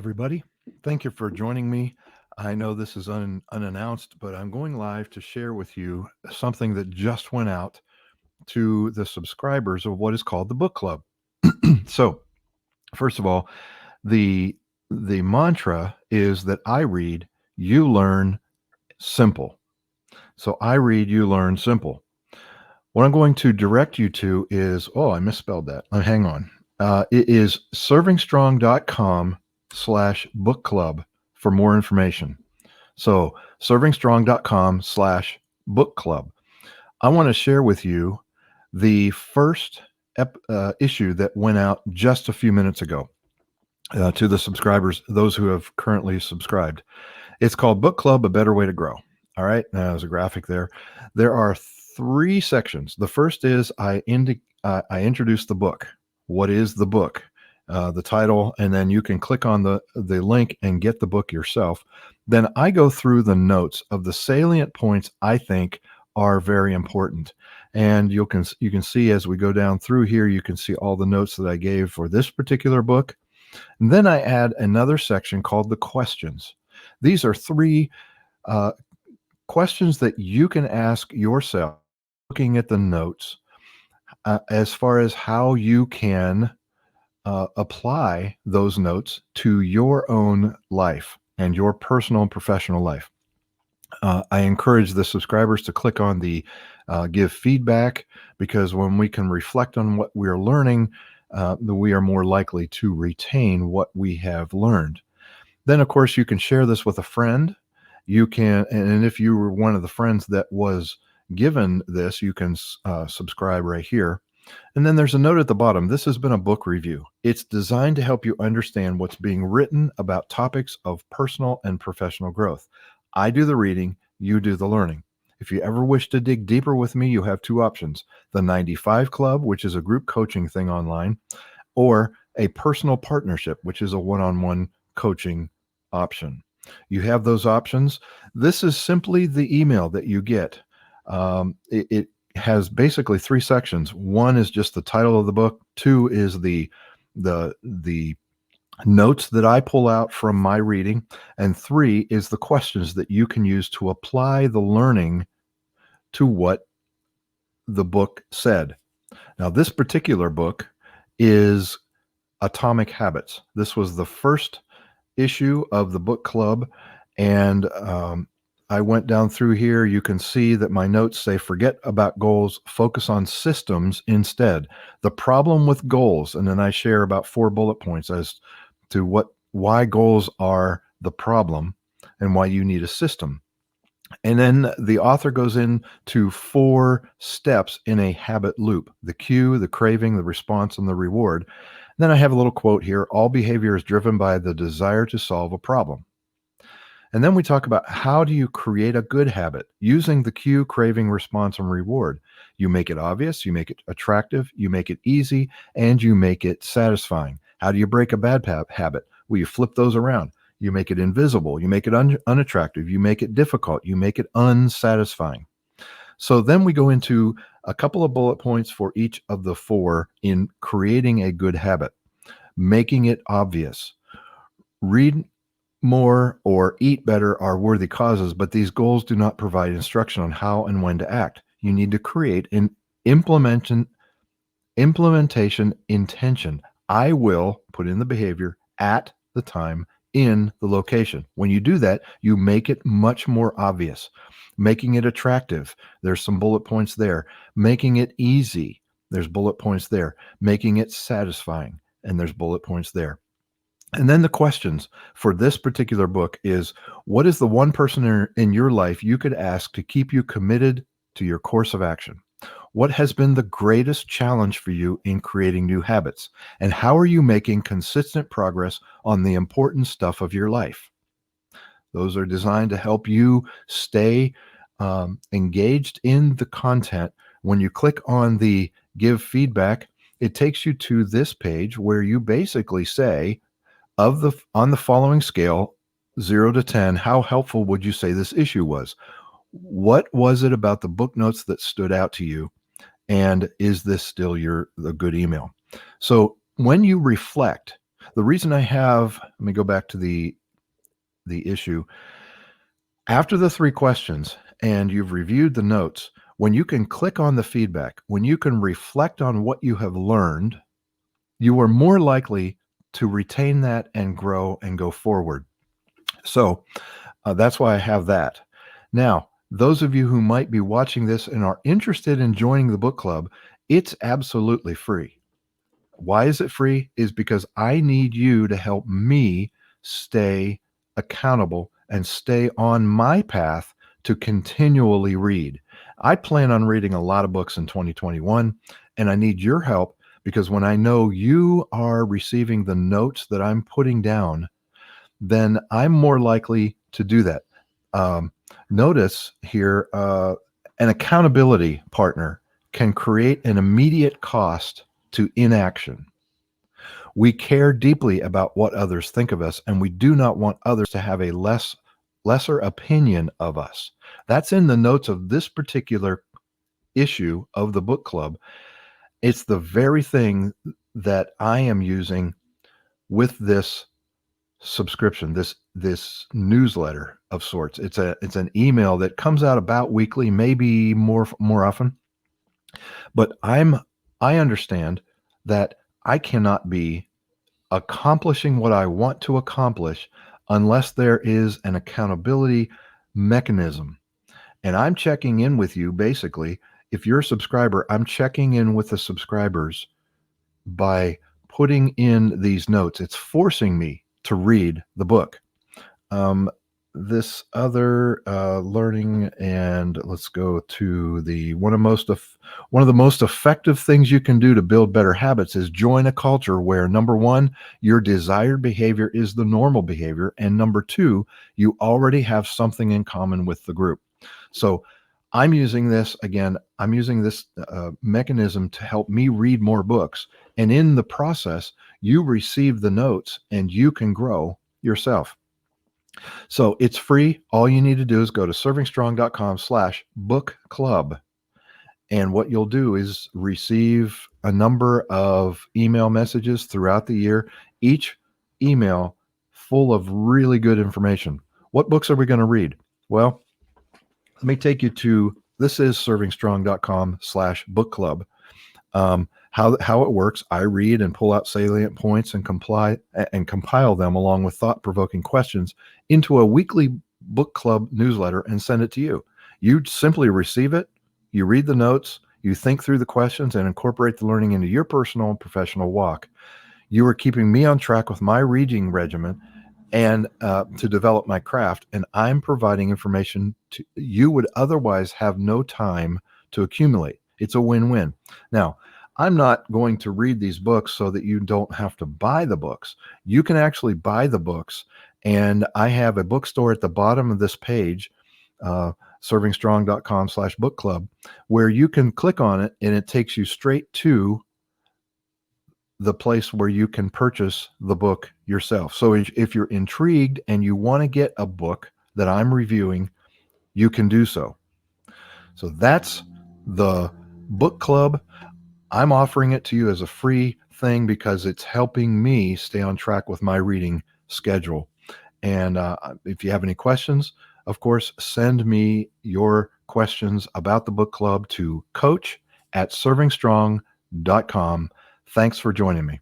everybody. Thank you for joining me. I know this is unannounced, but I'm going live to share with you something that just went out to the subscribers of what is called the book club. So, first of all, the the mantra is that I read, you learn simple. So I read, you learn simple. What I'm going to direct you to is, oh, I misspelled that. Hang on. It is servingstrong.com/book club for more information. So servingstrong.com/book club. I want to share with you the first issue that went out just a few minutes ago to the subscribers, those who have currently subscribed. It's called Book Club, A Better Way to Grow. All right. Now, there's a graphic there. There are three sections. The first is I introduce the book. What is the book? The title, and then you can click on the link and get the book yourself. Then I go through the notes of the salient points I think are very important. And you can see as we go down through here, you can see all the notes that I gave for this particular book. And then I add another section called the questions. These are three questions that you can ask yourself looking at the notes as far as how you can apply those notes to your own life and your personal and professional life. I encourage the subscribers to click on the give feedback, because when we can reflect on what we're learning, we are more likely to retain what we have learned. Then, of course, you can share this with a friend. You can, and if you were one of the friends that was given this, you can subscribe right here. And then there's a note at the bottom. This has been a book review. It's designed to help you understand what's being written about topics of personal and professional growth. I do the reading, you do the learning. If you ever wish to dig deeper with me, you have two options: the 95 Club, which is a group coaching thing online, or a personal partnership, which is a one-on-one coaching option. You have those options. This is simply the email that you get. It has basically three sections. One is just the title of the book. Two is the notes that I pull out from my reading. And three is the questions that you can use to apply the learning to what the book said. Now, this particular book is Atomic Habits. This was the first issue of the book club, and I went down through here. You can see that my notes say forget about goals, focus on systems instead. The problem with goals, and then I share about 4 bullet points as to why goals are the problem and why you need a system. And then the author goes into 4 steps in a habit loop: the cue, the craving, the response, and the reward. And then I have a little quote here: all behavior is driven by the desire to solve a problem. And then we talk about how do you create a good habit using the cue, craving, response, and reward. You make it obvious, you make it attractive, you make it easy, and you make it satisfying. How do you break a bad habit? Well, you flip those around. You make it invisible, you make it unattractive, you make it difficult, you make it unsatisfying. So then we go into a couple of bullet points for each of the 4 in creating a good habit. Making it obvious. Read more or eat better are worthy causes, but these goals do not provide instruction on how and when to act. You need to create an implementation intention. I will put in the behavior at the time in the location. When you do that, you make it much more obvious. Making it attractive, there's some bullet points there. Making it easy, there's bullet points there. Making it satisfying, and there's bullet points there. And then the questions for this particular book is: what is the one person in your life you could ask to keep you committed to your course of action? What has been the greatest challenge for you in creating new habits? And how are you making consistent progress on the important stuff of your life? Those are designed to help you stay engaged in the content. When you click on the give feedback, it takes you to this page where you basically say, on the following scale, 0 to 10, how helpful would you say this issue was? What was it about the book notes that stood out to you? And is this still a good email? So when you reflect, The reason I have, let me go back to the issue. After the 3 questions and you've reviewed the notes, when you can click on the feedback, when you can reflect on what you have learned, you are more likely to retain that and grow and go forward. So that's why I have that. Now, those of you who might be watching this and are interested in joining the book club, it's absolutely free. Why is it free? Is because I need you to help me stay accountable and stay on my path to continually read. I plan on reading a lot of books in 2021, and I need your help because when I know you are receiving the notes that I'm putting down, then I'm more likely to do that. Um, Notice here, an accountability partner can create an immediate cost to inaction. We care deeply about what others think of us, and we do not want others to have a lesser opinion of us. That's in the notes of this particular issue of the book club. It's the very thing that I am using with this subscription, this newsletter of sorts. It's an email that comes out about weekly, maybe more often. But I understand that I cannot be accomplishing what I want to accomplish unless there is an accountability mechanism. And I'm checking in with you basically. If you're a subscriber, I'm checking in with the subscribers by putting in these notes. It's forcing me to read the book. This other learning, and let's go to the one of the most effective things you can do to build better habits is join a culture where number one, your desired behavior is the normal behavior, and number two, you already have something in common with the group. So I'm using this again. I'm using this mechanism to help me read more books, and in the process, you receive the notes, and you can grow yourself. So it's free. All you need to do is go to servingstrong.com/book club. And what you'll do is receive a number of email messages throughout the year, each email full of really good information. What books are we going to read? Well, let me take you to, this is servingstrong.com/book club. How it works, I read and pull out salient points and compile them along with thought-provoking questions into a weekly book club newsletter and send it to you. You simply receive it, you read the notes, you think through the questions and incorporate the learning into your personal and professional walk. You are keeping me on track with my reading regimen and to develop my craft, and I'm providing information to you would otherwise have no time to accumulate. It's a win-win. Now, I'm not going to read these books so that you don't have to buy the books. You can actually buy the books, and I have a bookstore at the bottom of this page, servingstrong.com/book club, where you can click on it and it takes you straight to the place where you can purchase the book yourself. So if you're intrigued and you want to get a book that I'm reviewing, you can do so. So that's the book club. I'm offering it to you as a free thing because it's helping me stay on track with my reading schedule. And if you have any questions, of course, send me your questions about the book club to coach@servingstrong.com. Thanks for joining me.